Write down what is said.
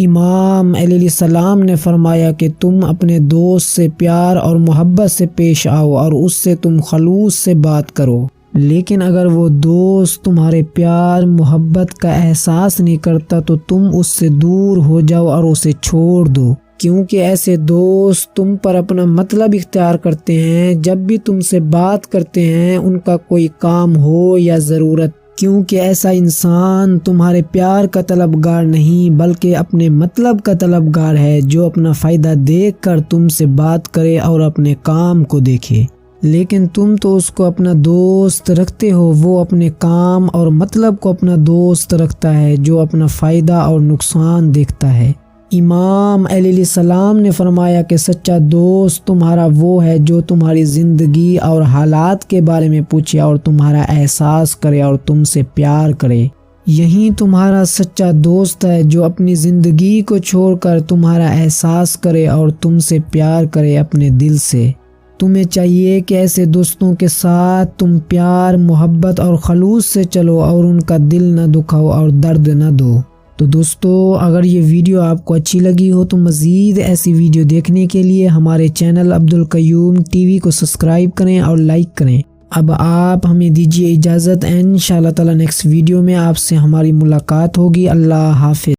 امام علیہ السلام نے فرمایا کہ تم اپنے دوست سے پیار اور محبت سے پیش آؤ اور اس سے تم خلوص سے بات کرو، لیکن اگر وہ دوست تمہارے پیار محبت کا احساس نہیں کرتا تو تم اس سے دور ہو جاؤ اور اسے چھوڑ دو، کیونکہ ایسے دوست تم پر اپنا مطلب اختیار کرتے ہیں۔ جب بھی تم سے بات کرتے ہیں ان کا کوئی کام ہو یا ضرورت، کیونکہ ایسا انسان تمہارے پیار کا طلبگار نہیں بلکہ اپنے مطلب کا طلبگار ہے، جو اپنا فائدہ دیکھ کر تم سے بات کرے اور اپنے کام کو دیکھے۔ لیکن تم تو اس کو اپنا دوست رکھتے ہو، وہ اپنے کام اور مطلب کو اپنا دوست رکھتا ہے، جو اپنا فائدہ اور نقصان دیکھتا ہے۔ امام علیہ السلام نے فرمایا کہ سچا دوست تمہارا وہ ہے جو تمہاری زندگی اور حالات کے بارے میں پوچھے اور تمہارا احساس کرے اور تم سے پیار کرے۔ یہی تمہارا سچا دوست ہے جو اپنی زندگی کو چھوڑ کر تمہارا احساس کرے اور تم سے پیار کرے اپنے دل سے۔ تمہیں چاہیے کہ ایسے دوستوں کے ساتھ تم پیار محبت اور خلوص سے چلو اور ان کا دل نہ دکھاؤ اور درد نہ دو۔ تو دوستو، اگر یہ ویڈیو آپ کو اچھی لگی ہو تو مزید ایسی ویڈیو دیکھنے کے لیے ہمارے چینل عبدالقیوم ٹی وی کو سبسکرائب کریں اور لائک کریں۔ اب آپ ہمیں دیجیے اجازت، انشاءاللہ تعالی نیکسٹ ویڈیو میں آپ سے ہماری ملاقات ہوگی۔ اللہ حافظ۔